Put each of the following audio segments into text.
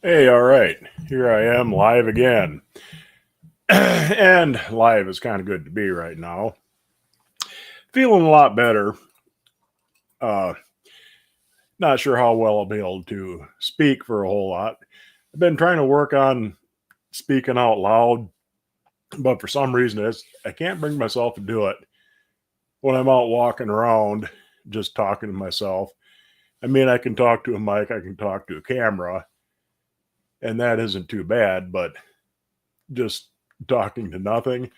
Hey, all right. Here I am live again. And live is kind of good to be right now. Feeling a lot better. Uh, Not sure how well I'll be able to speak for a whole lot. I've been trying to work on speaking out loud, but for some reason I can't bring myself to do it when I'm out walking around just talking to myself. I mean, I can talk to a mic, I can talk to a camera, and that isn't too bad, but just talking to nothing,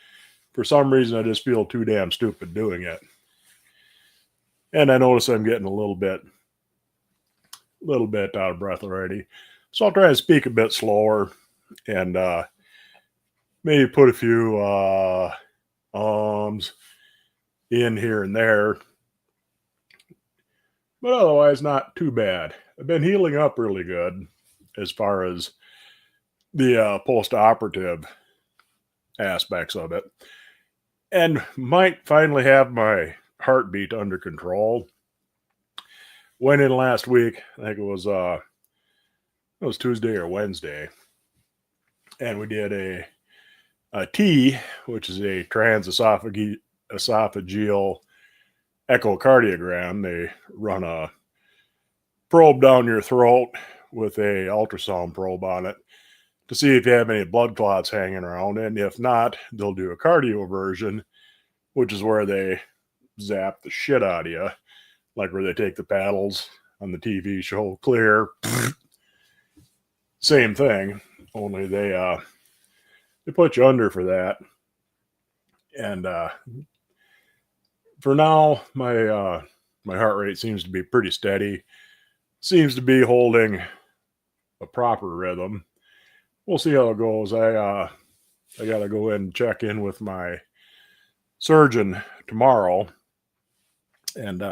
for some reason, I just feel too damn stupid doing it. And I notice I'm getting a little bit out of breath already. So I'll try to speak a bit slower and maybe put a few ums in here and there, but otherwise not too bad. I've been healing up really good as far as the post-operative aspects of it, and might finally have my heartbeat under control. Went in last week. I think it was Tuesday or Wednesday, and we did a T, which is a transesophageal echocardiogram. They run a probe down your throat with a ultrasound probe on it to see if you have any blood clots hanging around, and if not, they'll do a cardioversion, which is where they zap the shit out of you, like where they take the paddles on the TV show Clear. Same thing, only they put you under for that. And for now, my heart rate seems to be pretty steady. Seems to be holding a proper rhythm. We'll see how it goes. I got to go in and check in with my surgeon tomorrow and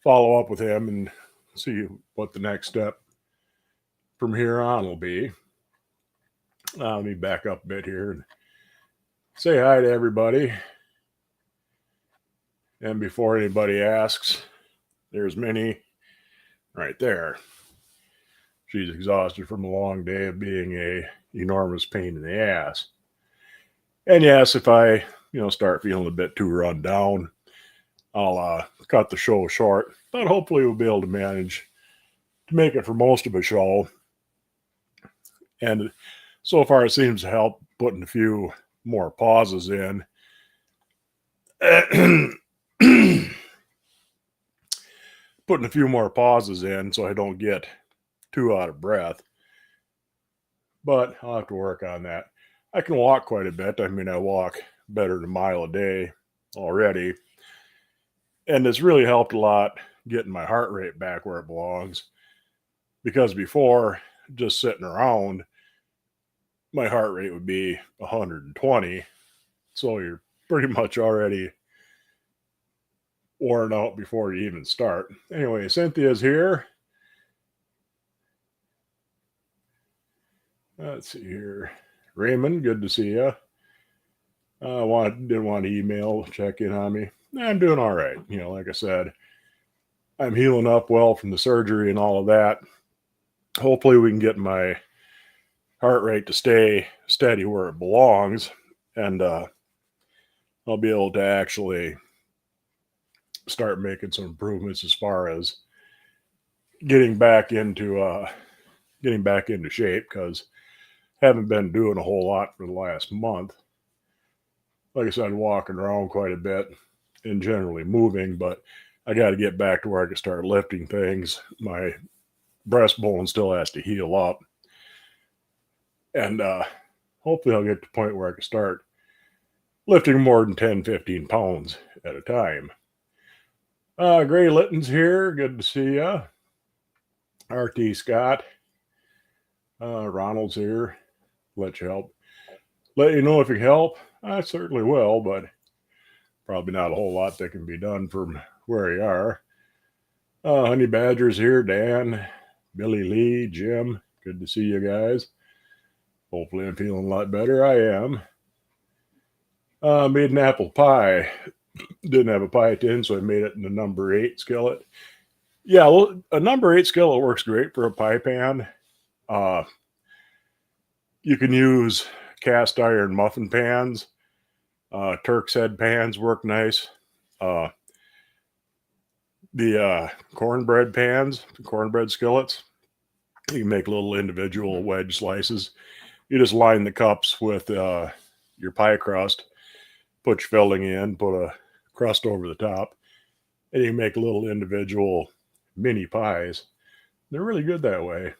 follow up with him and see what the next step from here on will be. Let me back up a bit here and say hi to everybody. And before anybody asks, there's Minnie right there. She's exhausted from a long day of being a enormous pain in the ass. And yes, if I start feeling a bit too run down, I'll cut the show short. But hopefully we'll be able to manage to make it for most of a show. And so far it seems to help putting a few more pauses in. Putting a few more pauses in so I don't get too out of breath. But I'll have to work on that. I can walk quite a bit. I mean, I walk better than a mile a day already. And it's really helped a lot getting my heart rate back where it belongs. Because before, just sitting around, my heart rate would be 120. So you're pretty much already worn out before you even start. Anyway, Cynthia's here. Let's see here. Raymond, good to see you. Didn't want to email, check in on me. I'm doing all right. Like I said, I'm healing up well from the surgery and all of that. Hopefully we can get my heart rate to stay steady where it belongs, and I'll be able to actually start making some improvements as far as getting back into shape, because I haven't been doing a whole lot for the last month. Like I said, walking around quite a bit and generally moving, but I got to get back to where I can start lifting things. My breastbone still has to heal up, and hopefully I'll get to the point where I can start lifting more than 10, 15 pounds at a time. Gray Litton's here. Good to see you. RT Scott. Ronald's here. Let you know if you help. I certainly will, but probably not a whole lot that can be done from where you are. Honey Badger's here. Dan, Billy Lee, Jim. Good to see you guys. Hopefully I'm feeling a lot better. I am. Made an apple pie. Didn't have a pie tin, so I made it in a number 8 skillet. Yeah, well, a number 8 skillet works great for a pie pan. Uh, you can use cast iron muffin pans. Turk's head pans work nice. Uh, the cornbread pans, cornbread skillets, you can make little individual wedge slices. You just line the cups with your pie crust, put your filling in, put a crust over the top, and you can make little individual mini pies. They're really good that way.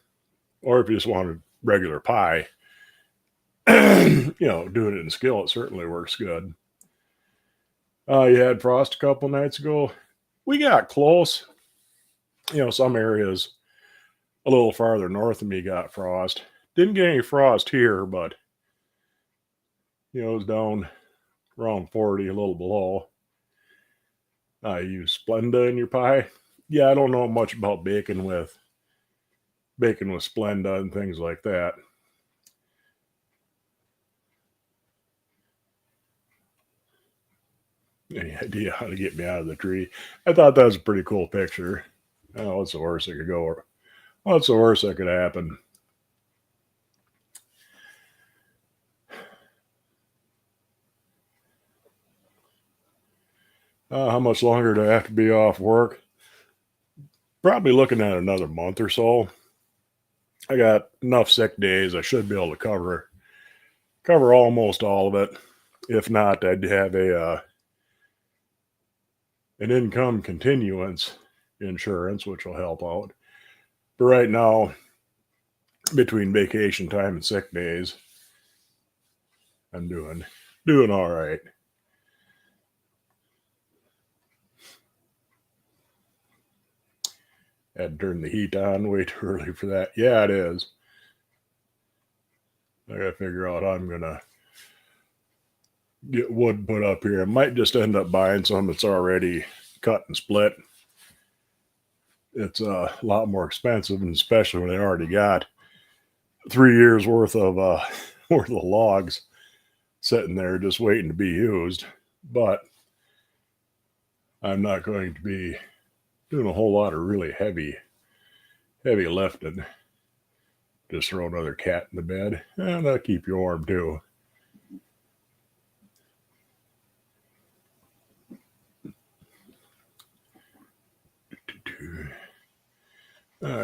Or if you just want a regular pie, doing it in skillet certainly works good. You had frost a couple nights ago. We got close. Some areas a little farther north of me got frost. Didn't get any frost here, but it was down around 40, a little below. You use Splenda in your pie. Yeah, I don't know much about baking with Splenda and things like that. Any idea how to get me out of the tree? I thought that was a pretty cool picture. Oh, what's the worst that could go? What's the worst that could happen? How much longer do I have to be off work? Probably looking at another month or so. I got enough sick days. I should be able to cover almost all of it. If not, I'd have an income continuance insurance, which will help out. But right now, between vacation time and sick days, I'm doing all right. Had to turn the heat on way too early for that. Yeah, it is. I gotta figure out how I'm gonna get wood put up here. I might just end up buying some that's already cut and split. It's a lot more expensive, and especially when they already got 3 years worth of worth of logs sitting there just waiting to be used. But I'm not going to be doing a whole lot of really heavy lifting. Just throw another cat in the bed, and that'll keep you warm too.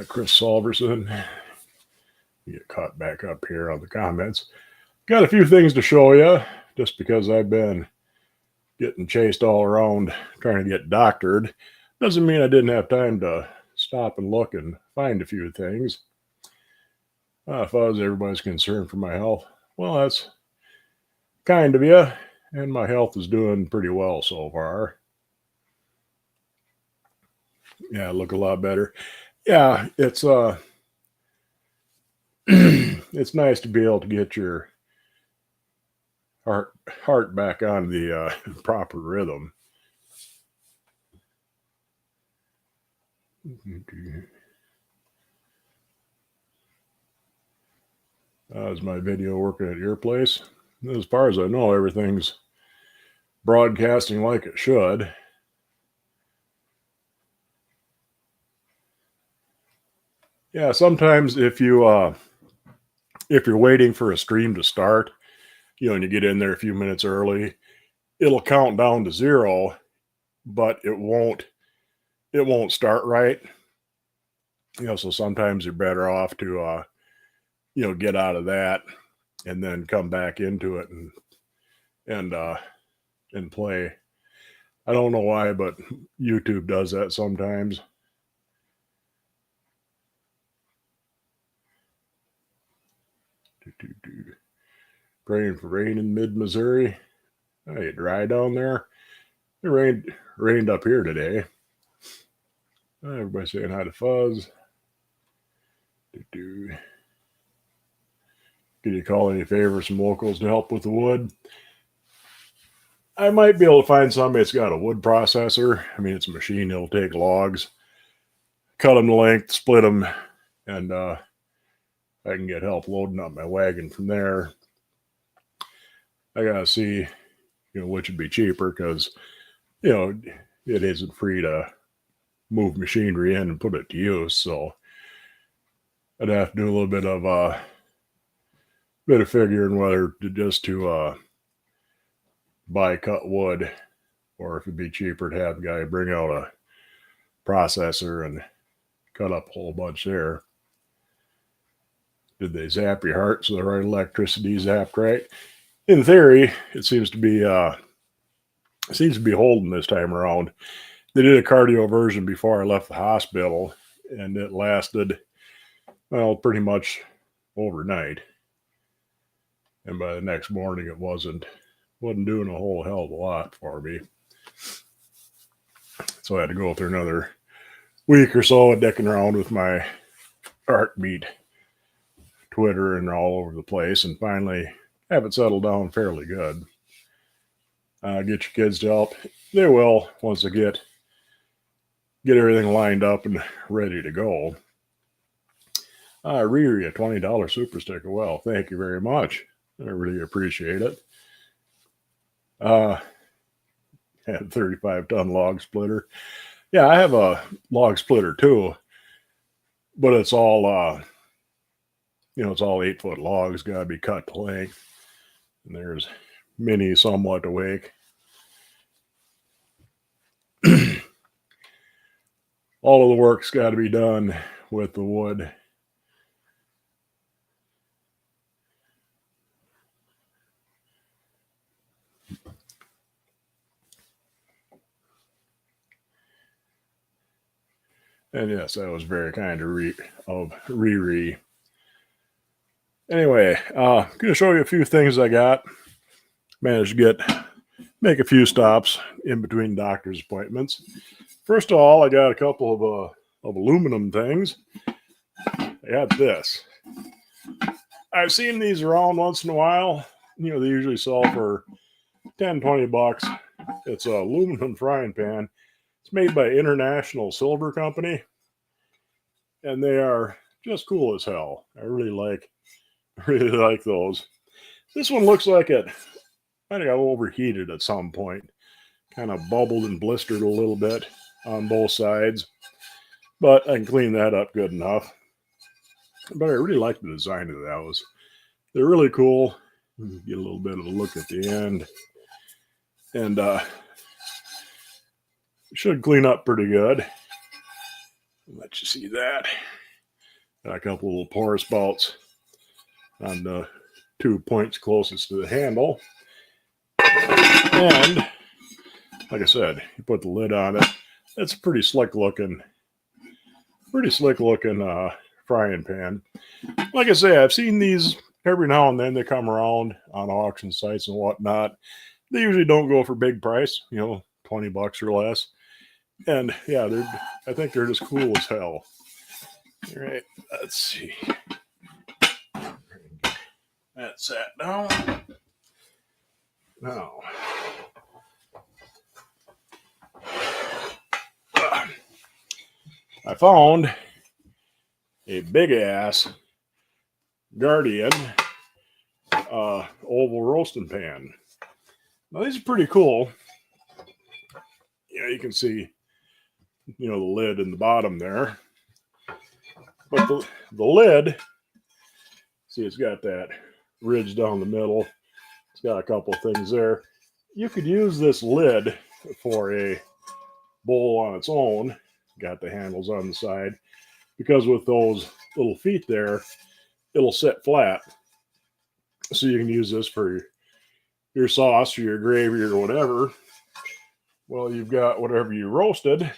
Chris Salverson, get caught back up here on the comments. Got a few things to show you, just because I've been getting chased all around trying to get doctored. Doesn't mean I didn't have time to stop and look and find a few things. Fuzz, everybody's concerned for my health. Well, that's kind of you, and my health is doing pretty well so far. Yeah, I look a lot better. Yeah, it's it's nice to be able to get your heart back on the proper rhythm. Is my video working at your place? As far as I know, everything's broadcasting like it should. Yeah, sometimes if you're waiting for a stream to start, and you get in there a few minutes early, it'll count down to 0, but it won't start right. So sometimes you're better off to get out of that and then come back into it and play. I don't know why, but YouTube does that sometimes. Praying for rain in mid-Missouri. Hey, dry down there. It rained up here today. Everybody saying hi to Fuzz. Can you call any favors from locals to help with the wood? I might be able to find somebody that's got a wood processor. I mean, it's a machine. It'll take logs, cut them to length, split them, and I can get help loading up my wagon from there. I gotta see, which would be cheaper, because it isn't free to move machinery in and put it to use. So I'd have to do a little bit of figuring whether to buy cut wood, or if it'd be cheaper to have a guy bring out a processor and cut up a whole bunch there. Did they zap your heart so the right electricity zapped right? In theory, it seems to be holding this time around. They did a cardio version before I left the hospital, and it lasted, well, pretty much overnight. And by the next morning, it wasn't doing a whole hell of a lot for me. So I had to go through another week or so of dicking around with my heartbeat Twitter and all over the place, and finally have it settled down fairly good. Get your kids to help. They will once they get everything lined up and ready to go. Riri, a $20 super sticker. Well, thank you very much. I really appreciate it. Had a 35-ton log splitter. Yeah, I have a log splitter too, but it's all it's all 8-foot logs, gotta be cut to length. And there's Minnie somewhat awake. All of the work's got to be done with the wood. And yes, that was very kind of Riri. Anyway, I'm going to show you a few things I got. Managed to make a few stops in between doctor's appointments. First of all, I got a couple of aluminum things. I got this. I've seen these around once in a while. They usually sell for $10-20. It's an aluminum frying pan. It's made by International Silver Company, and they are just cool as hell. I really like those. This one looks like it might have got overheated at some point. Kind of bubbled and blistered a little bit on both sides, but I can clean that up good enough. But I really like the design of those. They're really cool. Get a little bit of a look at the end, and should clean up pretty good. Let you see that. Got a couple little pour spouts on the 2 points closest to the handle, and like I said, you put the lid on it. It's a pretty slick looking frying pan. Like I say, I've seen these every now and then. They come around on auction sites and whatnot. They usually don't go for big price, $20 or less. And yeah, I think they're just cool as hell. All right, let's see. That sat down. Now, I found a big ass Guardian oval roasting pan. Now these are pretty cool. You can see, the lid in the bottom there. But the lid, see, it's got that ridge down the middle. It's got a couple things there. You could use this lid for a bowl on its own. Got the handles on the side, because with those little feet there, it'll sit flat. So you can use this for your sauce or your gravy or whatever. Well, you've got whatever you roasted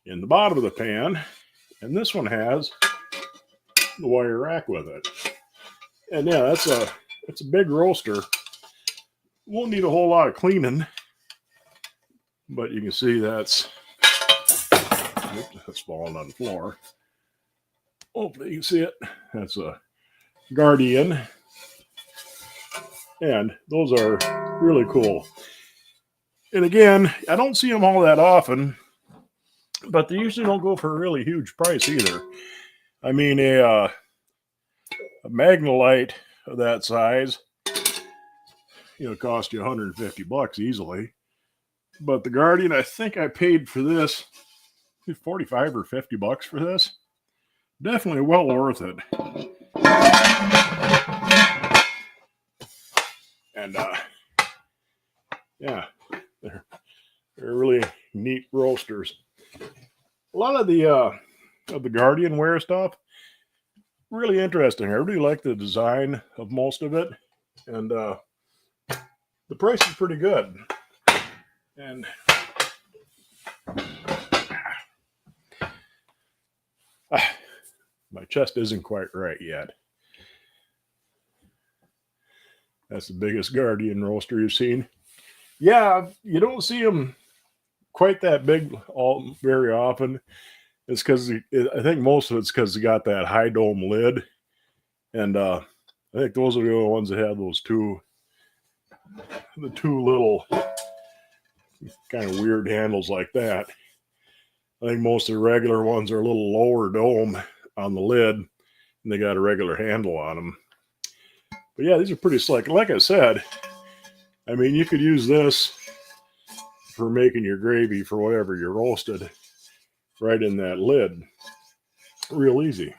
in the bottom of the pan, and this one has the wire rack with it. And yeah, it's a big roaster. Won't need a whole lot of cleaning, but you can see that's falling on the floor. Hopefully you can see it. That's a Guardian, and those are really cool. And again, I don't see them all that often, but they usually don't go for a really huge price either. I mean, a Magnolite of that size, cost you $150 easily. But the Guardian, I think I paid for this $45 or $50 for this. definitely well worth it. And yeah, they're really neat roasters. A lot of the Guardian ware stuff really interesting. I really like the design of most of it, and the price is pretty good. And my chest isn't quite right yet. That's the biggest Guardian roaster you've seen. Yeah, you don't see them quite that big all very often. It's because I think most of it's because they got that high dome lid, and I think those are the only ones that have the two little kind of weird handles like that. I think most of the regular ones are a little lower dome on the lid, and they got a regular handle on them. But yeah, these are pretty slick. Like I said, I mean, you could use this for making your gravy for whatever you roasted right in that lid. Real easy.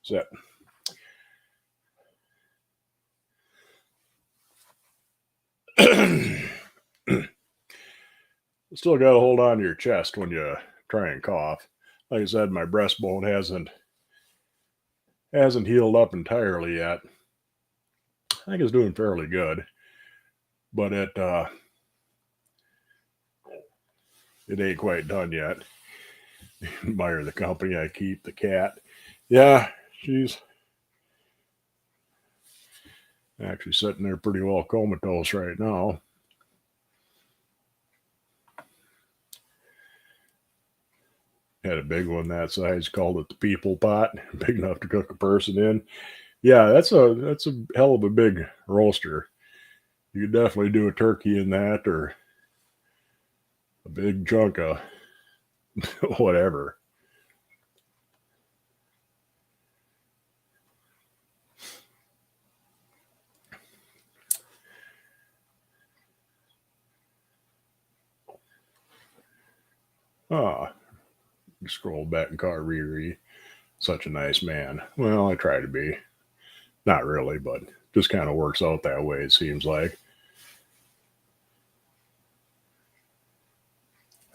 So still got to hold on to your chest when you try and cough. Like I said, my breastbone hasn't healed up entirely yet. I think it's doing fairly good, but it ain't quite done yet. Admire the company I keep. The cat, yeah, she's actually sitting there pretty well comatose right now. Had a big one that size, called it the people pot, big enough to cook a person in. Yeah, that's a hell of a big roaster. You could definitely do a turkey in that, or a big chunk of whatever. Ah, scroll back and call Riri. Such a nice man. Well, I try to be. Not really, but just kind of works out that way, it seems like.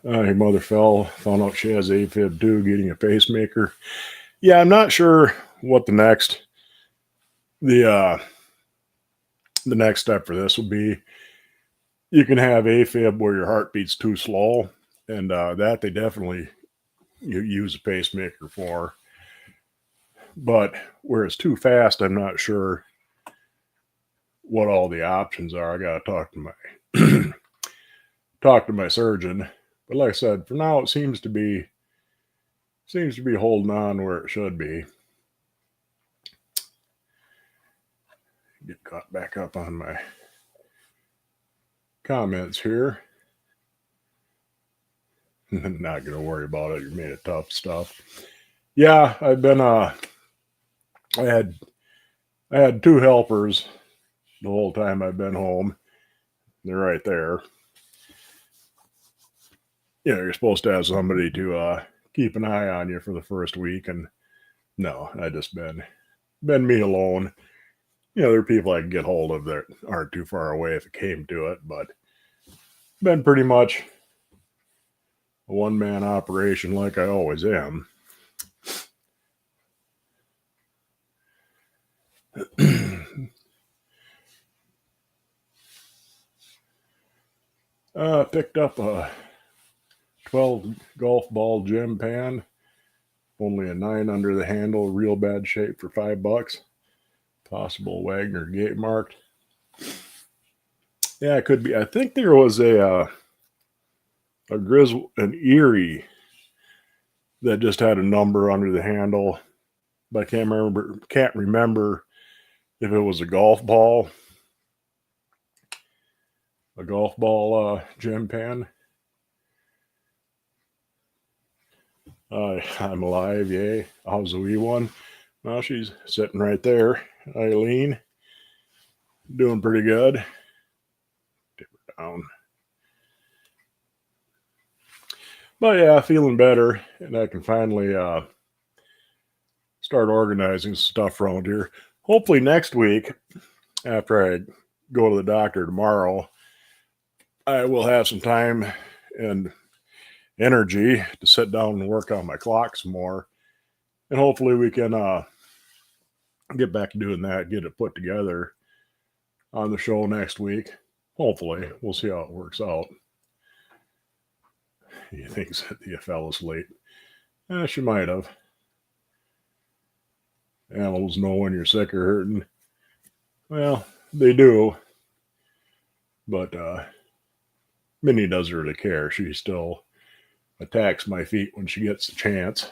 Your mother found out she has AFib too, getting a pacemaker. Yeah, I'm not sure what the the next step for this will be. You can have AFib where your heart beats too slow, and that they definitely use a pacemaker for. But where it's too fast, I'm not sure what all the options are. I got to talk to my surgeon. But like I said, for now it seems to be holding on where it should be. Get caught back up on my comments here. Not gonna worry about it. You made it tough stuff. Yeah, I've been I had two helpers the whole time I've been home. They're right there. You know, you're supposed to have somebody to keep an eye on you for the first week, and no, I just been me alone. You know, there are people I can get hold of that aren't too far away if it came to it, but been pretty much a one man operation like I always am. Picked up a 12 golf ball gem pan, only a 9 under the handle, real bad shape for $5. Possible Wagner gate marked. Yeah, it could be. I think there was a an Erie that just had a number under the handle, but I can't remember if it was a golf ball gem pan. I'm alive, yay. How's the wee one? Well, she's sitting right there. Eileen, doing pretty good. Tip her down. But yeah, feeling better, and I can finally start organizing stuff around here. Hopefully next week, after I go to the doctor tomorrow, I will have some time and energy to sit down and work on my clock some more. And hopefully we can get back to doing that, get it put together on the show next week. Hopefully, we'll see how it works out. He thinks that the fell asleep. She might have. Animals know when you're sick or hurting. Well, they do. But Minnie doesn't really care. She still attacks my feet when she gets the chance.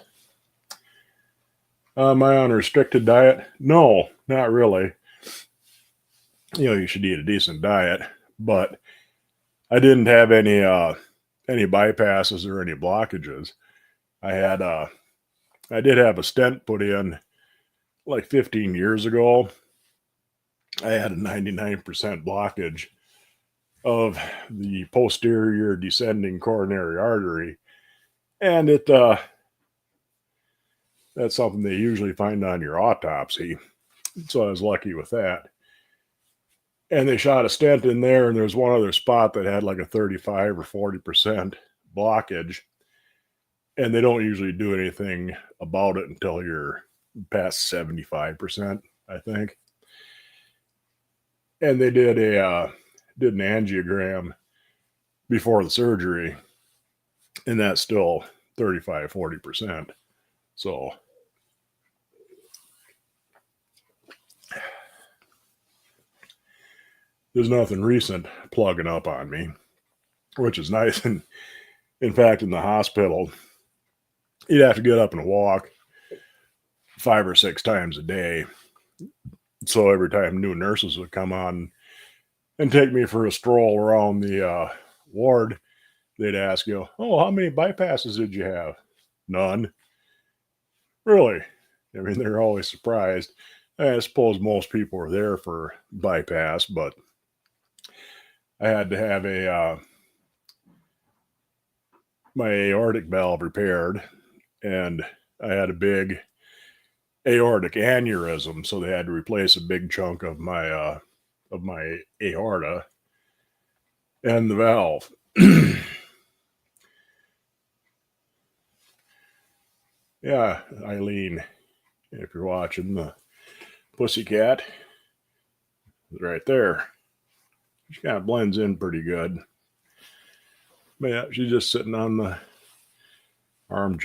My unrestricted diet? No, not really. You should eat a decent diet, but I didn't have any bypasses or any blockages. I did have a stent put in like 15 years ago. I had a 99% blockage of the posterior descending coronary artery, and that's something they usually find on your autopsy. So I was lucky with that. And they shot a stent in there, and there's one other spot that had like a 35 or 40% blockage. And they don't usually do anything about it until you're past 75%, I think. And they did an angiogram before the surgery, and that's still 35, 40%. So there's nothing recent plugging up on me, which is nice. And in fact, in the hospital, you'd have to get up and walk 5 or 6 times a day. So every time new nurses would come on and take me for a stroll around the ward, they'd ask you, "Oh, how many bypasses did you have?" "None." "Really?" I mean, they're always surprised. I suppose most people were there for bypass, but I had to have my aortic valve repaired, and I had a big aortic aneurysm, so they had to replace a big chunk of my aorta and the valve. Yeah, Eileen, if you're watching, the pussycat is right there. She kind of blends in pretty good. But yeah, she's just sitting on the arm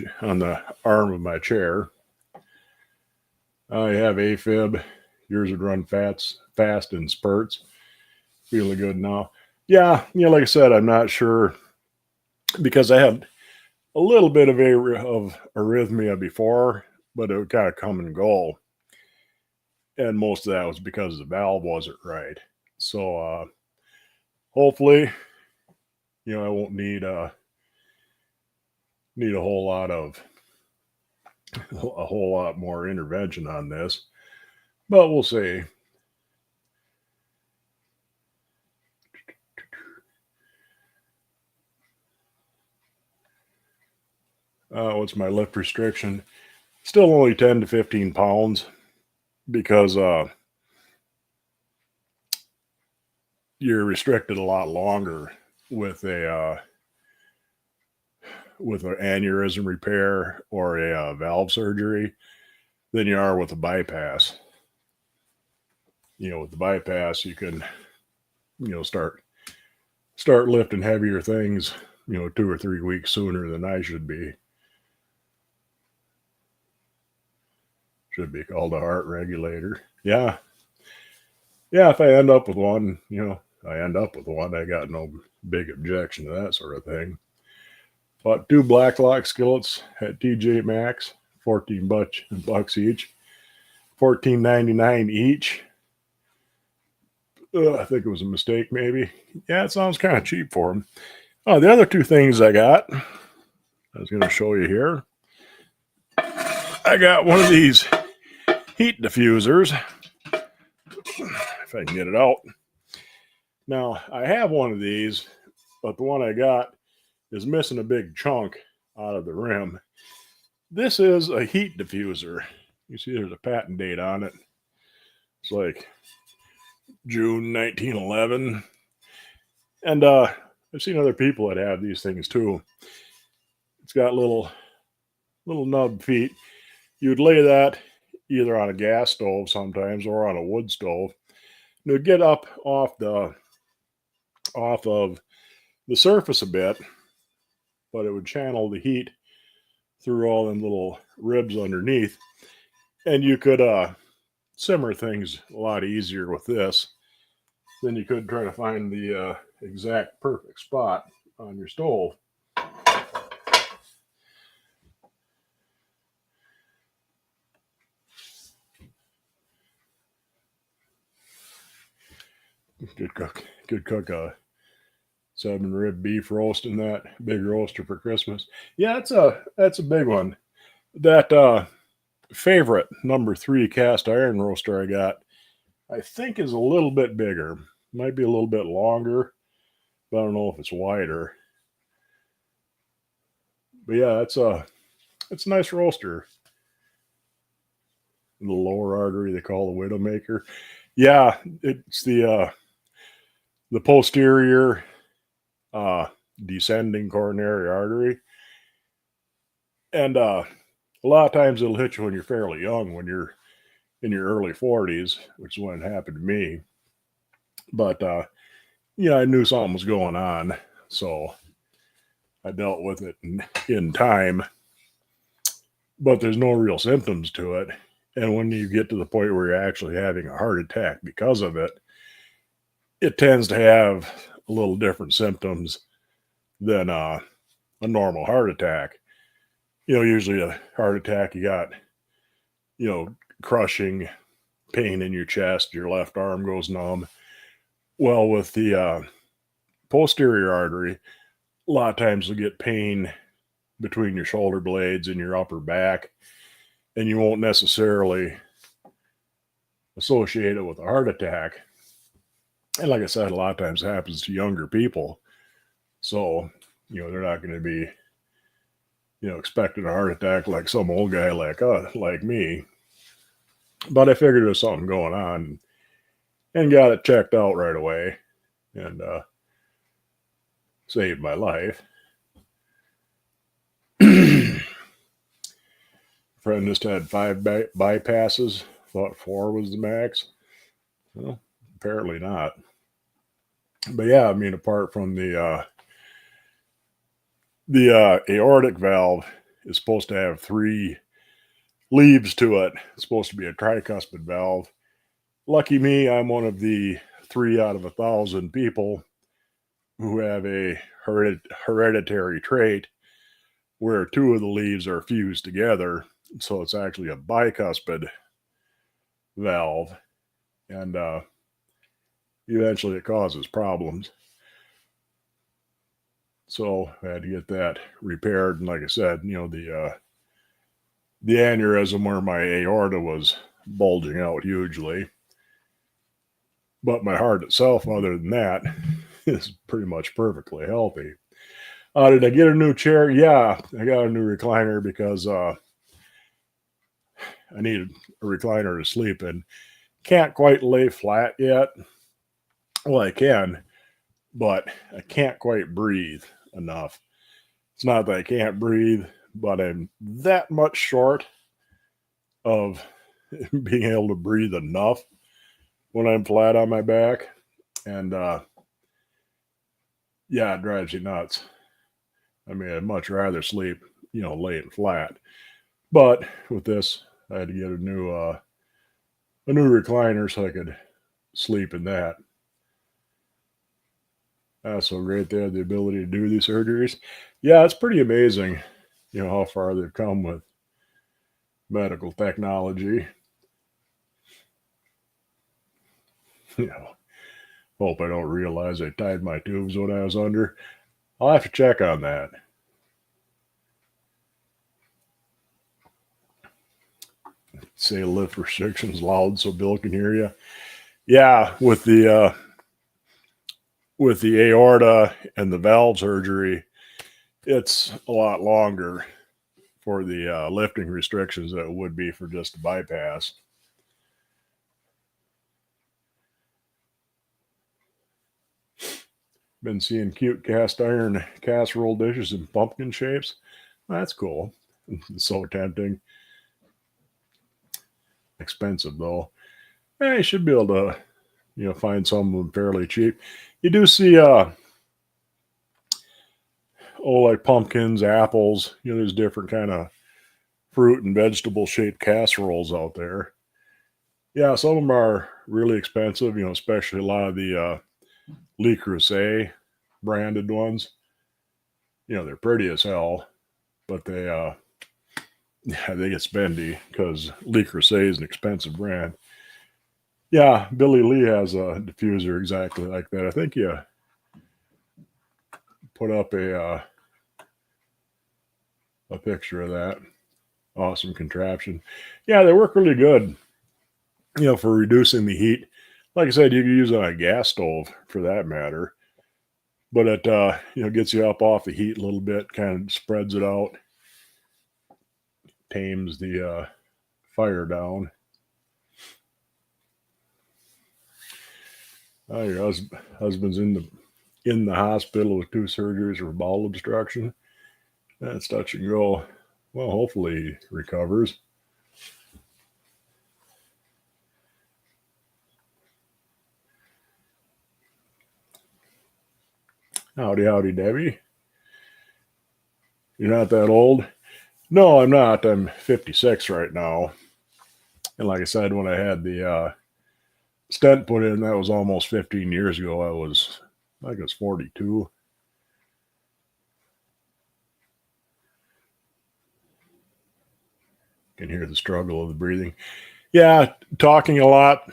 of my chair. I have AFib. Yours would run fast in spurts. Feeling good now. Yeah, like I said, I'm not sure, because I had a little bit of arrhythmia before, but it would kind of come and go. And most of that was because the valve wasn't right. So hopefully, I won't need a whole lot more intervention on this, but we'll see. What's my lift restriction? Still only 10 to 15 pounds, because you're restricted a lot longer with an aneurysm repair or a valve surgery than you are with a bypass. With the bypass, you can, start lifting heavier things, 2 or 3 weeks sooner than I should be. Should be called a heart regulator. Yeah. Yeah, if I end up with one, I got no big objection to that sort of thing. Bought 2 Blacklock skillets at TJ Maxx, $14 each, $14.99 each. I think it was a mistake, maybe. Yeah, it sounds kind of cheap for them. Oh, the other 2 things I got, I was going to show you here. I got one of these heat diffusers, if I can get it out. Now, I have one of these, but the one I got is missing a big chunk out of the rim. This is a heat diffuser. You see there's a patent date on it. It's like June 1911. And I've seen other people that have these things too. It's got little nub feet. You'd lay that either on a gas stove sometimes or on a wood stove. It would get up off of the surface a bit, but it would channel the heat through all them little ribs underneath, and you could simmer things a lot easier with this than you could try to find the exact perfect spot on your stove. Could cook a 7-rib beef roast in that big roaster for Christmas. Yeah, that's a big one. That favorite number 3 cast iron roaster I got, I think is a little bit bigger. Might be a little bit longer, but I don't know if it's wider. But yeah, it's a nice roaster. The lower artery they call the Widowmaker. Yeah, it's the posterior descending coronary artery. And a lot of times it'll hit you when you're fairly young, when you're in your early 40s, which is when it happened to me. But yeah, I knew something was going on, so I dealt with it in time. But there's no real symptoms to it. And when you get to the point where you're actually having a heart attack because of it, it tends to have a little different symptoms than a normal heart attack. Usually a heart attack, you got, crushing pain in your chest, your left arm goes numb. Well, with the posterior artery, a lot of times you'll get pain between your shoulder blades and your upper back, and you won't necessarily associate it with a heart attack. And like I said, a lot of times it happens to younger people. So, they're not going to be, expecting a heart attack like some old guy like me. But I figured there was something going on and got it checked out right away and saved my life. Friend just had 5 bypasses. Thought 4 was the max. Well, apparently not. But yeah, I mean, apart from the aortic valve is supposed to have 3 leaves to it. It's supposed to be a tricuspid valve. Lucky me, I'm one of the 3 out of 1,000 people who have a hereditary trait where 2 of the leaves are fused together. So it's actually a bicuspid valve. And eventually it causes problems. So I had to get that repaired. And like I said, the aneurysm where my aorta was bulging out hugely. But my heart itself, other than that, is pretty much perfectly healthy. Did I get a new chair? Yeah, I got a new recliner because I needed a recliner to sleep in. Can't quite lay flat yet. Well, I can, but I can't quite breathe enough. It's not that I can't breathe, but I'm that much short of being able to breathe enough when I'm flat on my back. And yeah, it drives you nuts. I mean, I'd much rather sleep, laying flat. But with this, I had to get a new recliner so I could sleep in that. So great they have the ability to do these surgeries. Yeah, it's pretty amazing, how far they've come with medical technology. Hope I don't realize I tied my tubes when I was under. I'll have to check on that. Say lift restrictions loud so Bill can hear you. Yeah, with the aorta and the valve surgery, it's a lot longer for the lifting restrictions that it would be for just a bypass. Been seeing cute cast iron casserole dishes in pumpkin shapes. That's cool. It's so tempting. Expensive though. You should be able to, find some of them fairly cheap. You do see like pumpkins, apples, there's different kind of fruit and vegetable shaped casseroles out there. Yeah, some of them are really expensive, especially a lot of the Le Creuset branded ones. They're pretty as hell, but yeah, they get spendy because Le Creuset is an expensive brand. Yeah, Billy Lee has a diffuser exactly like that. I think you put up a picture of that. Awesome contraption. Yeah, they work really good, for reducing the heat. Like I said, you can use it on a gas stove for that matter. But it gets you up off the heat a little bit, kind of spreads it out, tames the fire down. Your husband's in the hospital with 2 surgeries for bowel obstruction. That's touch and go. Well, hopefully he recovers. Howdy, howdy, Debbie. You're not that old? No, I'm not. I'm 56 right now. And like I said, when I had the stent put in, that was almost 15 years ago. I think I was 42. Can hear the struggle of the breathing. Yeah, talking a lot,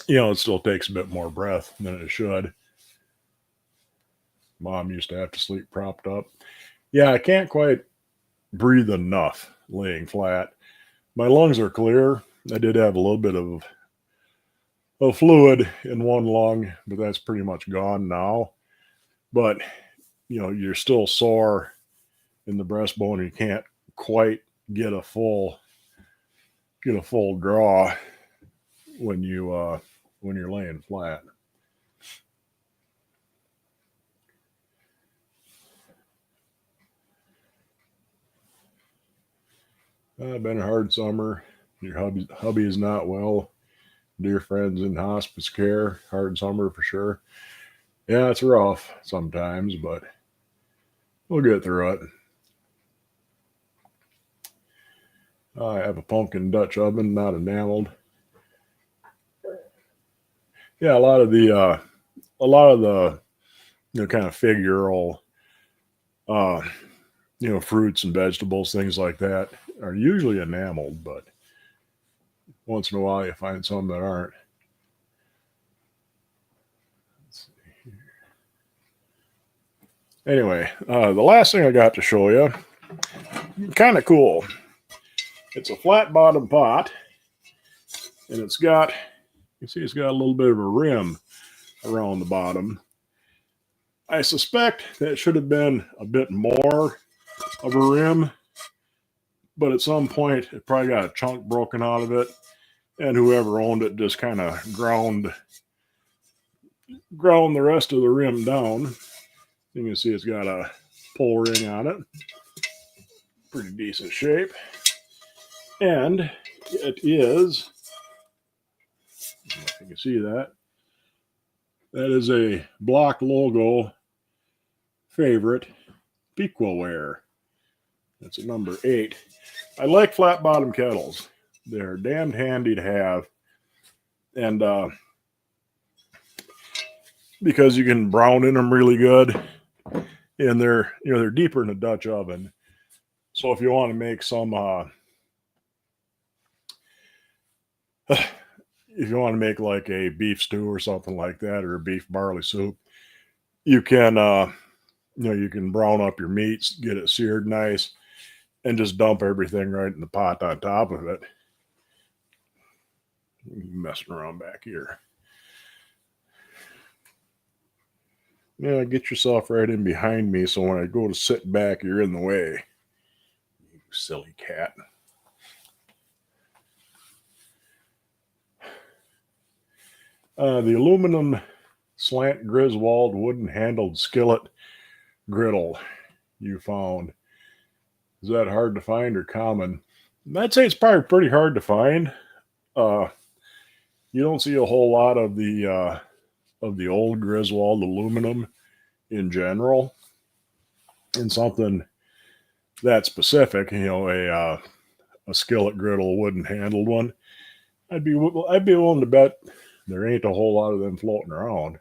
it still takes a bit more breath than it should. Mom used to have to sleep propped up. Yeah, I can't quite breathe enough laying flat. My lungs are clear. I did have a little bit of fluid in one lung, but that's pretty much gone now. But you're still sore in the breastbone. And you can't quite get a full draw when you're laying flat. Been a hard summer. Your hubby is not well. Dear friends in hospice care. Hard summer for sure. Yeah, it's rough sometimes, but we'll get through it. I have a pumpkin Dutch oven, not enameled. Yeah, a lot of the kind of figural uh, fruits and vegetables, things like that, are usually enameled, but once in a while you find some that aren't. Anyway, the last thing I got to show you, kind of cool. It's a flat bottom pot, and it's got a little bit of a rim around the bottom. I suspect that it should have been a bit more of a rim, but at some point it probably got a chunk broken out of it, and whoever owned it just kind of ground the rest of the rim down. You can see it's got a pull ring on it, pretty decent shape, and it is. If you can see that. That is a block logo favorite, kitchenware. That's a number 8. I like flat bottom kettles. They're damned handy to have, and because you can brown in them really good, and they're deeper in a Dutch oven. So if you want to make some, if you want to make like a beef stew or something like that, or a beef barley soup, you can you can brown up your meats, get it seared nice, and just dump everything right in the pot on top of it. Messing around back here. Yeah, get yourself right in behind me so when I go to sit back, you're in the way. You silly cat. The aluminum slant Griswold wooden handled skillet griddle you found. Is that hard to find or common? I'd say it's probably pretty hard to find. Uh, you don't see a whole lot of the old Griswold aluminum in general, and something that specific. A skillet griddle wooden handled one. I'd be willing to bet there ain't a whole lot of them floating around.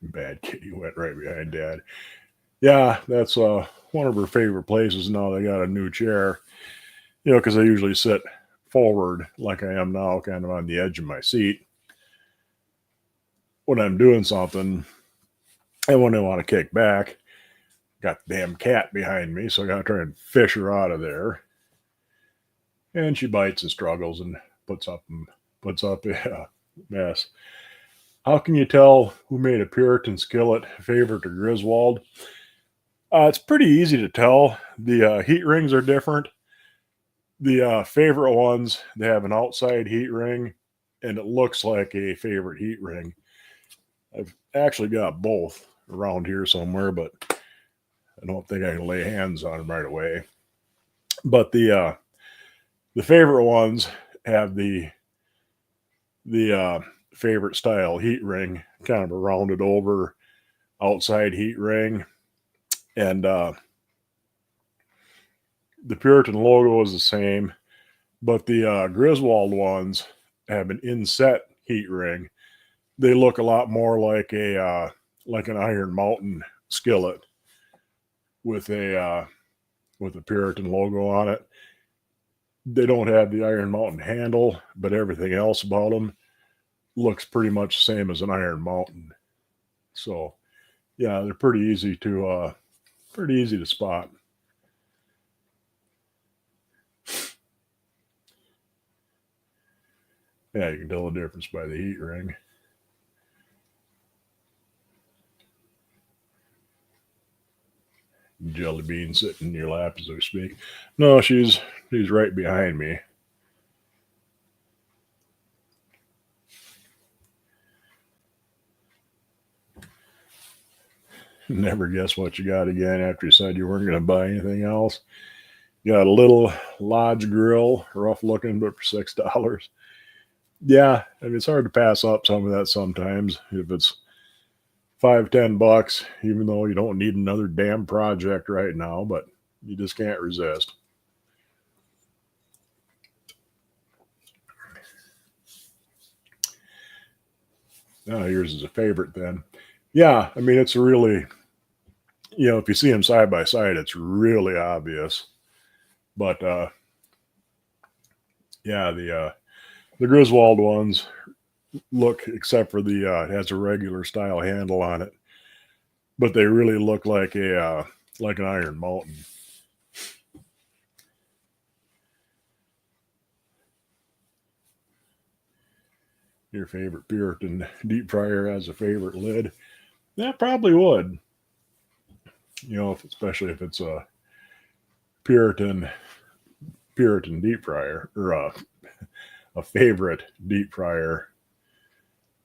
Bad kitty went right behind Dad. Yeah, that's one of her favorite places now. They got a new chair, because I usually sit forward like I am now, kind of on the edge of my seat when I'm doing something. And when I want to kick back, got the damn cat behind me, so I got to try and fish her out of there. And she bites and struggles and puts up a mess. How can you tell who made a Puritan skillet favorite to Griswold? It's pretty easy to tell. The heat rings are different. The favorite ones, they have an outside heat ring, and it looks like a favorite heat ring. I've actually got both around here somewhere, but I don't think I can lay hands on them right away. But the favorite ones have the favorite style heat ring, kind of a rounded over outside heat ring, and the Puritan logo is the same, but the Griswold ones have an inset heat ring. They look a lot more like an Iron Mountain skillet with a Puritan logo on it. They don't have the Iron Mountain handle, but everything else about them looks pretty much the same as an Iron Mountain. So, yeah, they're pretty easy to spot. Yeah, you can tell the difference by the heat ring. Jelly bean sitting in your lap as I speak. No, she's right behind me. Never guess what you got again after you said you weren't going to buy anything else. You got a little Lodge grill, rough looking, but for $6. Yeah, I mean it's hard to pass up some of that sometimes if it's $5-10, even though you don't need another damn project right now, but you just can't resist. Now yours is a favorite then. Yeah, I mean it's really, if you see them side by side, it's really obvious. But yeah, the Griswold ones look, except for the it has a regular style handle on it, but they really look like an Iron Mountain. Your favorite Puritan deep fryer has a favorite lid? That probably would. Especially if it's a Puritan Puritan deep fryer or a favorite deep fryer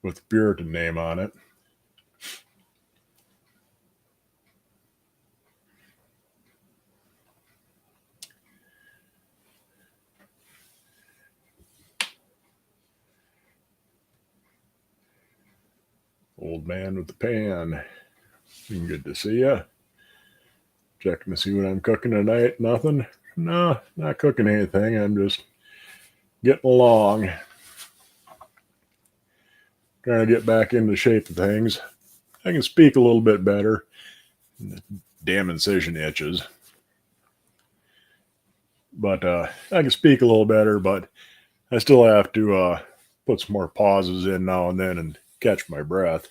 with the Puritan name on it. Old man with the pan. Good to see you. Checking to see what I'm cooking tonight. Nothing. No, not cooking anything. I'm just getting along. Trying to get back into shape of things. I can speak a little bit better. Damn incision itches. But I can speak a little better, but I still have to put some more pauses in now and then and catch my breath.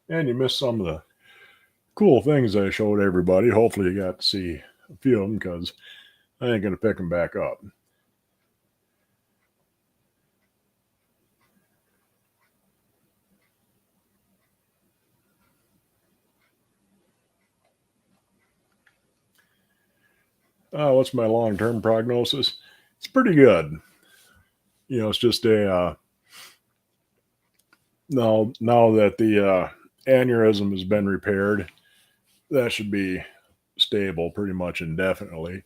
And you missed some of the cool things I showed everybody. Hopefully, you got to see a few of them because I ain't going to pick them back up. What's my long-term prognosis? It's pretty good. It's just now that the aneurysm has been repaired, that should be stable pretty much indefinitely.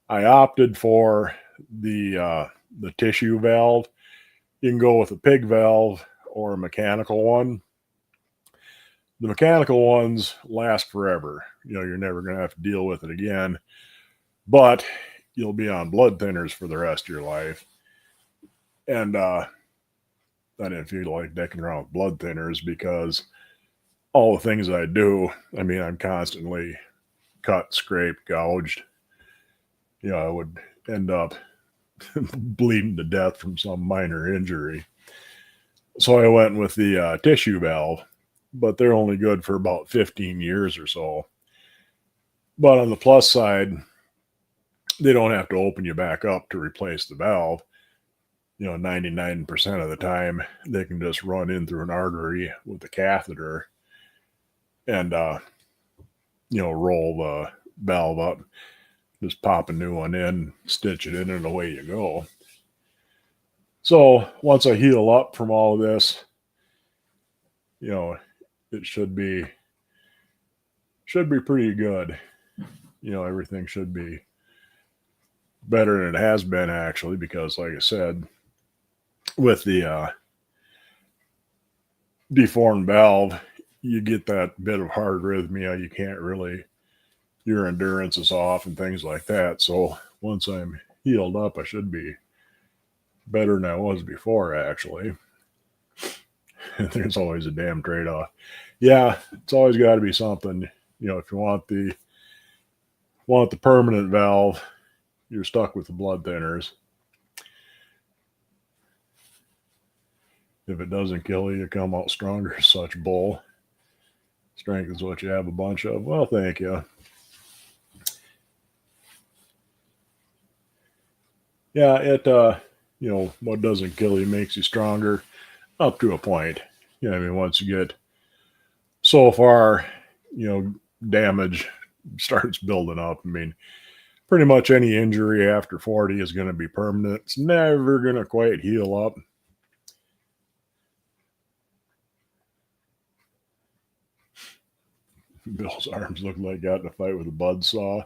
I opted for the tissue valve. You can go with a pig valve or a mechanical one. The mechanical ones last forever. You're never going to have to deal with it again, but you'll be on blood thinners for the rest of your life. And I didn't feel like dicking around with blood thinners because all the things I do, I'm constantly cut, scraped, gouged. I would end up bleeding to death from some minor injury. So I went with the tissue valve, but they're only good for about 15 years or so. But on the plus side, they don't have to open you back up to replace the valve. 99% of the time, they can just run in through an artery with a catheter and, roll the valve up, just pop a new one in, stitch it in, and away you go. So once I heal up from all of this, it should be pretty good. Everything should be better than it has been actually, because like I said, with the deformed valve, you get that bit of hard arrhythmia. You can't really, your endurance is off and things like that. So once I'm healed up, I should be better than I was before actually. There's always a damn trade-off. Yeah, it's always got to be something. If you want the permanent valve, you're stuck with the blood thinners. If it doesn't kill you, you come out stronger. Such bull. Strength is what you have a bunch of. Well, thank you. Yeah, it what doesn't kill you makes you stronger up to a point. Once you get so far, damage starts building up. Pretty much any injury after 40 is going to be permanent. It's never going to quite heal up. Bill's arms look like got in a fight with a buzzsaw.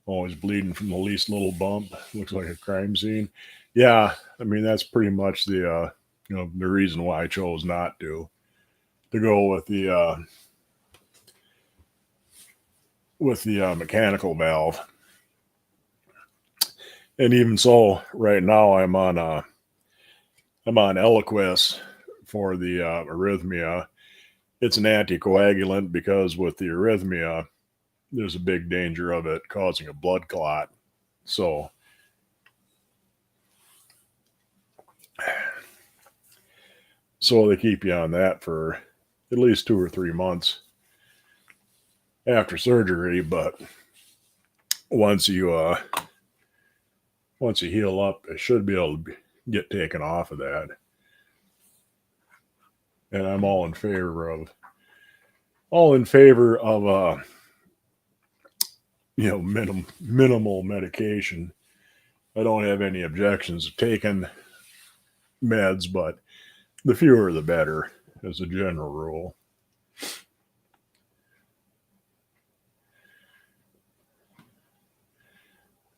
Always bleeding from the least little bump. Looks like a crime scene. Yeah, that's pretty much the the reason why I chose not to go with the mechanical valve. And even so, right now I'm on Eliquis for the arrhythmia. It's an anticoagulant because with the arrhythmia, there's a big danger of it causing a blood clot. So they keep you on that for at least 2 or 3 months after surgery. But once you heal up, it should be able to get taken off of that. And I'm all in favor of minimal medication. I don't have any objections to taking meds, but the fewer the better as a general rule.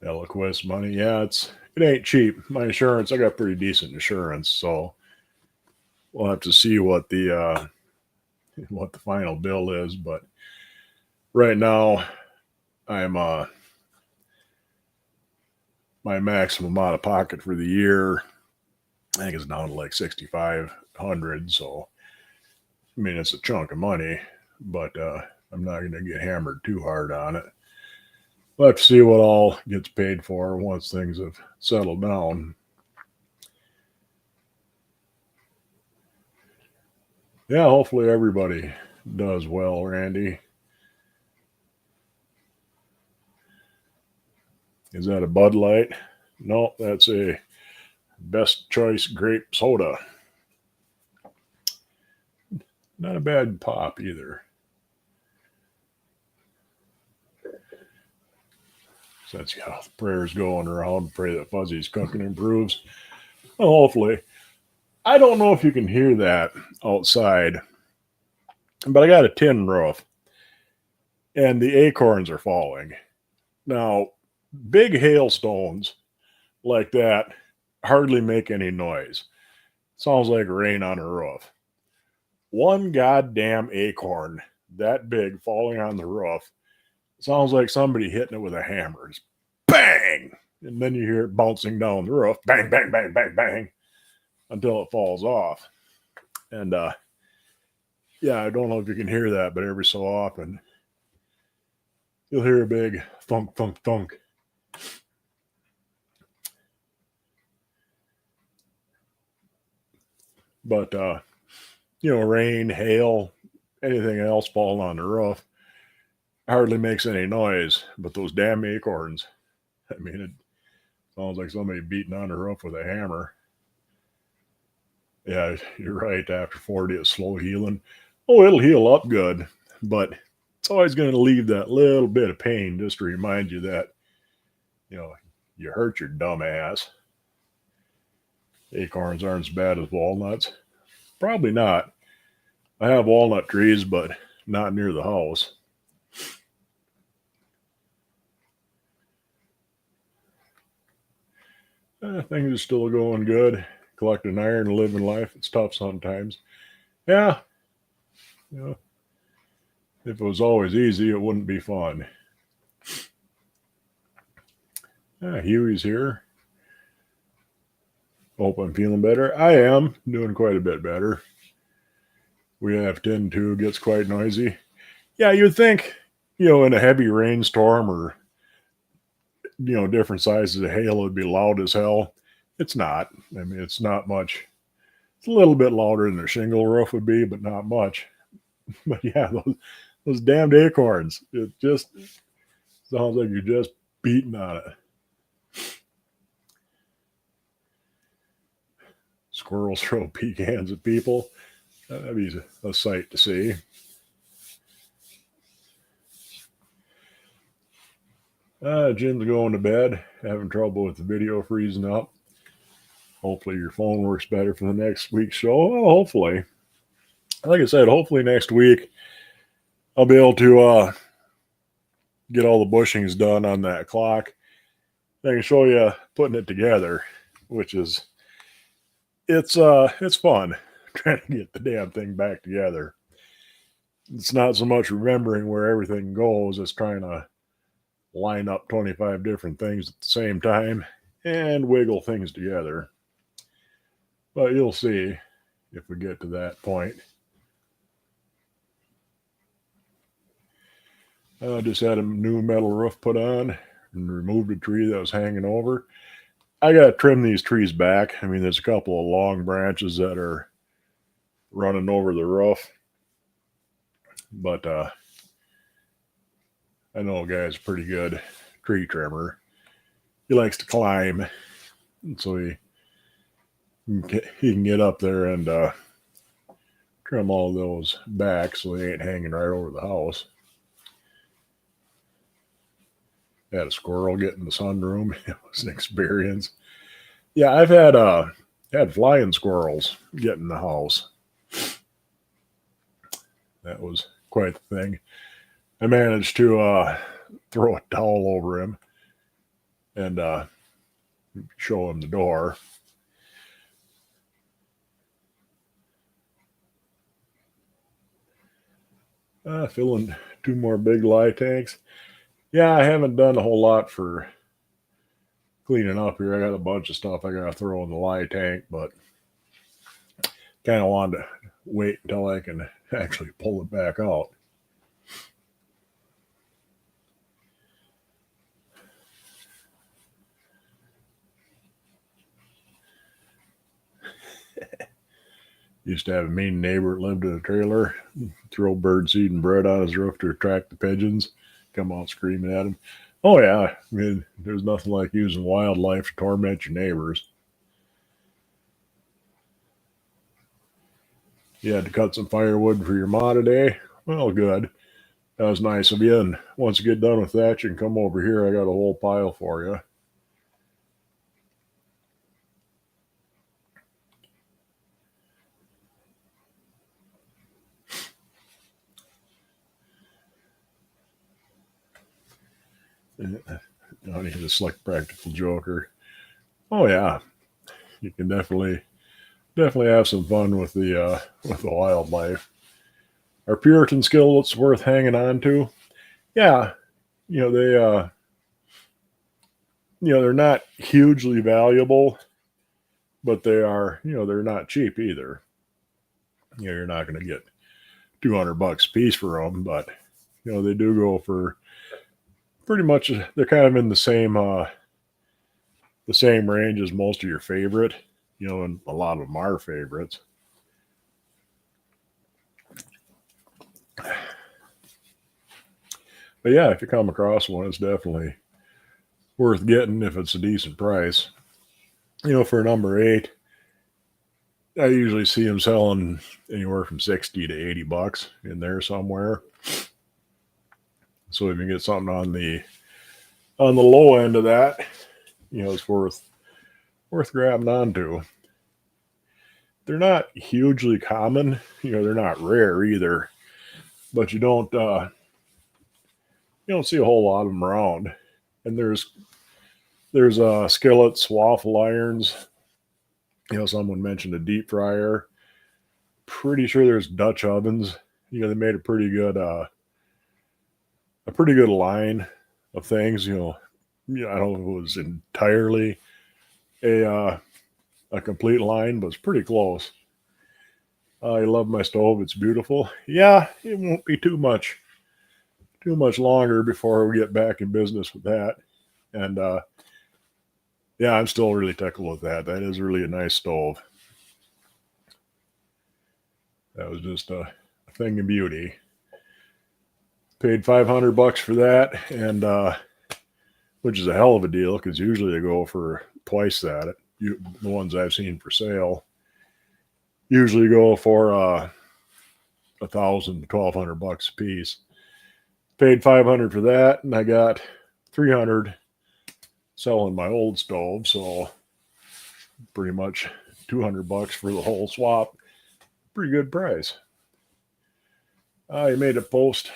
Eliquis money, yeah, it ain't cheap. My insurance, I got pretty decent insurance, so we'll have to see what the final bill is. But right now, I'm my maximum out of pocket for the year, I think it's down to like 6,500. So it's a chunk of money, but I'm not going to get hammered too hard on it. We'll have to see what all gets paid for once things have settled down. Yeah, hopefully everybody does well, Randy. Is that a Bud Light? No, that's a Best Choice grape soda. Not a bad pop either. Since yeah, prayers going around, pray that Fuzzy's cooking improves. Well, hopefully. I don't know if you can hear that outside, but I got a tin roof and the acorns are falling. Now, big hailstones like that hardly make any noise. Sounds like rain on a roof. One goddamn acorn that big falling on the roof sounds like somebody hitting it with a hammer. It's bang! And then you hear it bouncing down the roof. Bang, bang, bang, bang, bang until it falls off. And yeah, I don't know if you can hear that, but every so often you'll hear a big thunk, thunk, thunk. But rain, hail, anything else falling on the roof hardly makes any noise. But those damn acorns, I mean, it sounds like somebody beating on the roof with a hammer. Yeah, you're right. After 40, it's slow healing. Oh, it'll heal up good, but it's always going to leave that little bit of pain just to remind you that, you hurt your dumb ass. Acorns aren't as bad as walnuts. Probably not. I have walnut trees, but not near the house. Things are still going good. Collecting iron and living life. It's tough sometimes. Yeah. If it was always easy, it wouldn't be fun. Huey's here. Hope I'm feeling better. I am doing quite a bit better. We have 10-2, gets quite noisy. Yeah, you'd think, in a heavy rainstorm or, different sizes of hail would be loud as hell. It's not. I mean, it's not much. It's a little bit louder than a shingle roof would be, but not much. But yeah, those damned acorns. It just sounds like you're just beating on it. Squirrels throw pecans at people. That'd be a sight to see. Jim's going to bed, having trouble with the video freezing up. Hopefully your phone works better for the next week's show. Well, hopefully. Like I said, hopefully next week I'll be able to get all the bushings done on that clock. I can show you putting it together, which is it's fun trying to get the damn thing back together. It's not so much remembering where everything goes as trying to line up 25 different things at the same time and wiggle things together. But you'll see if we get to that point. I just had a new metal roof put on and removed a tree that was hanging over. I got to trim these trees back. I mean, there's a couple of long branches that are running over the roof. But I know a guy's a pretty good tree trimmer. He likes to climb, so he can get up there and trim all those back so they ain't hanging right over the house. Had a squirrel get in the sunroom. It was an experience. Yeah, I've had flying squirrels get in the house. That was quite the thing. I managed to throw a towel over him and show him the door. Filling 2 more big lye tanks. Yeah, I haven't done a whole lot for cleaning up here. I got a bunch of stuff I got to throw in the lye tank, but kind of wanted to wait until I can actually pull it back out. Used to have a mean neighbor that lived in a trailer, throw bird seed and bread on his roof to attract the pigeons, come out screaming at him. Oh yeah, I mean, there's nothing like using wildlife to torment your neighbors. You had to cut some firewood for your ma today. Well, good. That was nice of you. And once you get done with that, you can come over here. I got a whole pile for you. Honey, the slick practical joker. Oh yeah, you can definitely have some fun with the wildlife. Are Puritan skillets worth hanging on to? Yeah, you know they're not hugely valuable, but they are they're not cheap either. You're not going to get 200 bucks a piece for them, but they do go for pretty much. They're kind of in the same range as most of your favorite. And a lot of them are favorites. But yeah, if you come across one, it's definitely worth getting if it's a decent price. For a number 8, I usually see them selling anywhere from 60 to 80 bucks in there somewhere. So if you get something on the low end of that, it's worth grabbing onto. They're not hugely common. They're not rare either, but you don't see a whole lot of them around. And there's skillets, waffle irons. Someone mentioned a deep fryer. Pretty sure there's Dutch ovens. They made a pretty good line of things. I don't know if it was entirely a complete line, but it's pretty close. I love my stove. It's beautiful. Yeah, it won't be too much longer before we get back in business with that. And yeah, I'm still really tickled with that. That is really a nice stove. That was just a thing of beauty. Paid 500 bucks for that, and which is a hell of a deal because usually they go for twice that. The ones I've seen for sale usually go for 1,000 to 1,200 bucks a piece. Paid 500 for that, and I got 300 selling my old stove, so pretty much 200 bucks for the whole swap. Pretty good price. You made a post,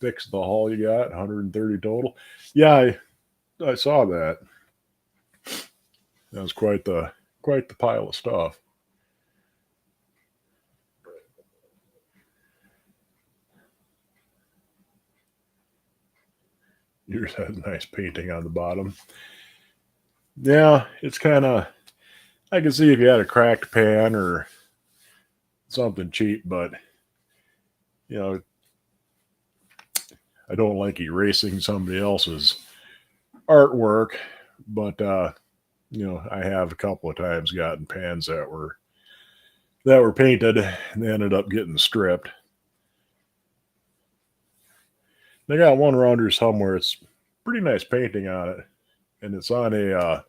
fix the haul you got, 130 total. Yeah, I saw that. That was quite the pile of stuff. Yours has nice painting on the bottom. Yeah, it's kind of. I can see if you had a cracked pan or something cheap, but you know, I don't like erasing somebody else's artwork. But I have a couple of times gotten pans that were painted and they ended up getting stripped. They got one around here somewhere. It's pretty nice painting on it, and it's on a. I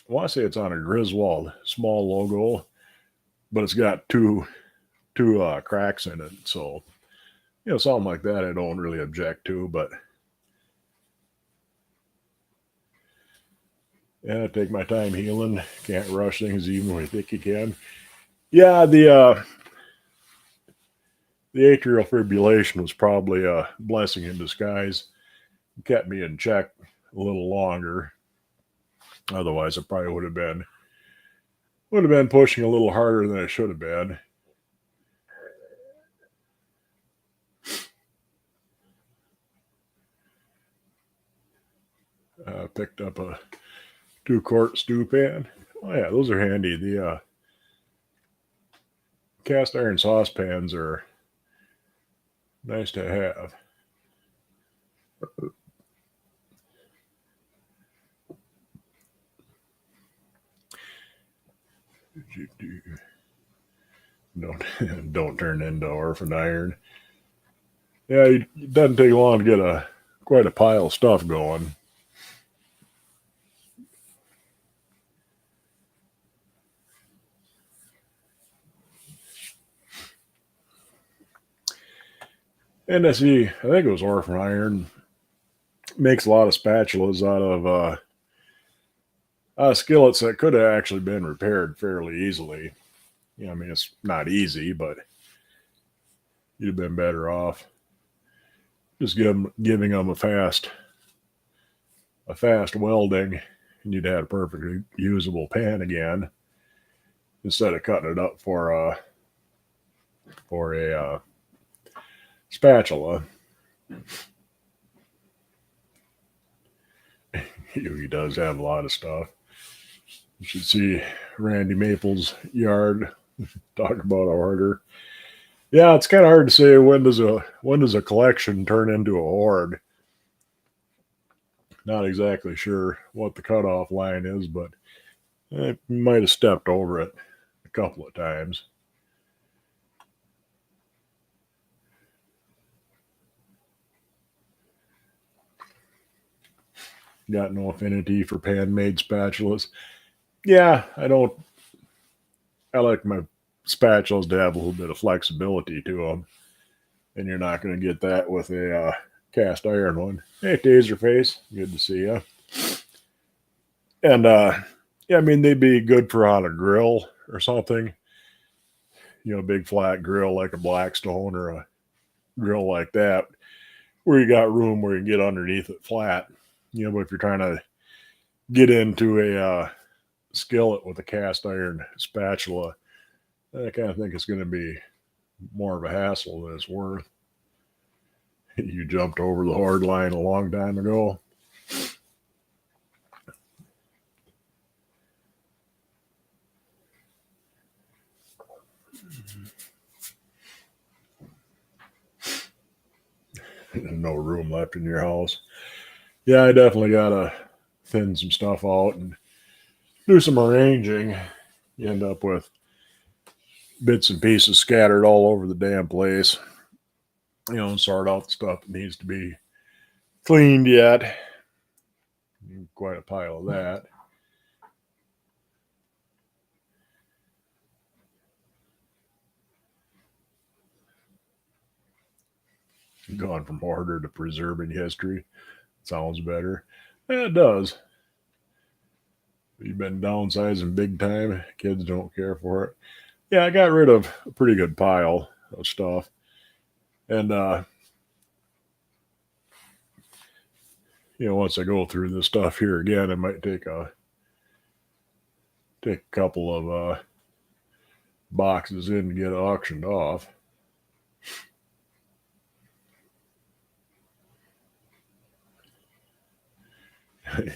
want to say it's on a Griswold small logo, but it's got two cracks in it. So something like that I don't really object to, but yeah, I take my time healing. Can't rush things even when you think you can. Yeah, the atrial fibrillation was probably a blessing in disguise. It kept me in check a little longer. Otherwise, I probably would have been pushing a little harder than I should have been. Picked up a 2-quart stew pan. Oh yeah, those are handy. The cast iron saucepans are nice to have. Don't don't turn into orphan iron. Yeah, it doesn't take long to get quite a pile of stuff going. And I see, I think it was Orphan Iron makes a lot of spatulas out of skillets that could have actually been repaired fairly easily. I mean, it's not easy, but you'd have been better off just giving them a fast welding, and you'd have a perfectly usable pan again instead of cutting it up for a spatula. He does have a lot of stuff. You should see Randy Maple's yard. Talk about a hoarder. Yeah, it's kind of hard to say when does a collection turn into a hoard. Not exactly sure what the cutoff line is, but I might have stepped over it a couple of times. Got no affinity for pan-made spatulas. Yeah, I don't. I like my spatulas to have a little bit of flexibility to them, and you're not going to get that with a cast iron one. Hey, Taserface, good to see you. And yeah, I mean they'd be good for on a grill or something. A big flat grill like a Blackstone or a grill like that, where you got room where you can get underneath it flat. But if you're trying to get into a skillet with a cast iron spatula, I kind of think it's going to be more of a hassle than it's worth. You jumped over the hard line a long time ago. No room left in your house. Yeah, I definitely got to thin some stuff out and do some arranging. You end up with bits and pieces scattered all over the damn place. And sort out the stuff that needs to be cleaned yet. Quite a pile of that. Gone from hoarder to preserving history. Sounds better. Yeah, it does. You've been downsizing big time. Kids don't care for it. Yeah, I got rid of a pretty good pile of stuff. And once I go through this stuff here again, I might take a couple of boxes in to get auctioned off.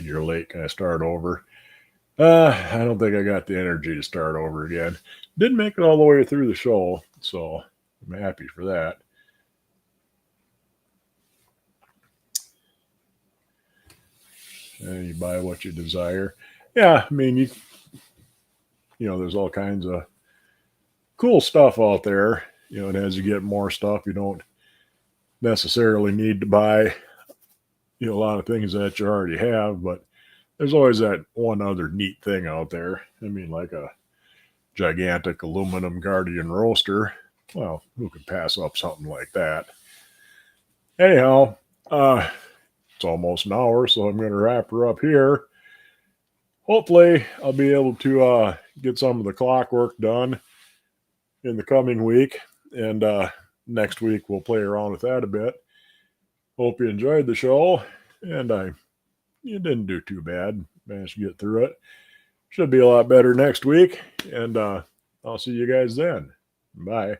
You're late. Can I start over? I don't think I got the energy to start over again. Didn't make it all the way through the show, so I'm happy for that. And you buy what you desire. Yeah, I mean, there's all kinds of cool stuff out there. And as you get more stuff, you don't necessarily need to buy, a lot of things that you already have, but there's always that one other neat thing out there. I mean, like a gigantic aluminum Guardian roaster. Well, who could pass up something like that? Anyhow, it's almost an hour, so I'm going to wrap her up here. Hopefully, I'll be able to get some of the clockwork done in the coming week, and next week we'll play around with that a bit. Hope you enjoyed the show, and you didn't do too bad. Managed to get through it. Should be a lot better next week, and I'll see you guys then. Bye.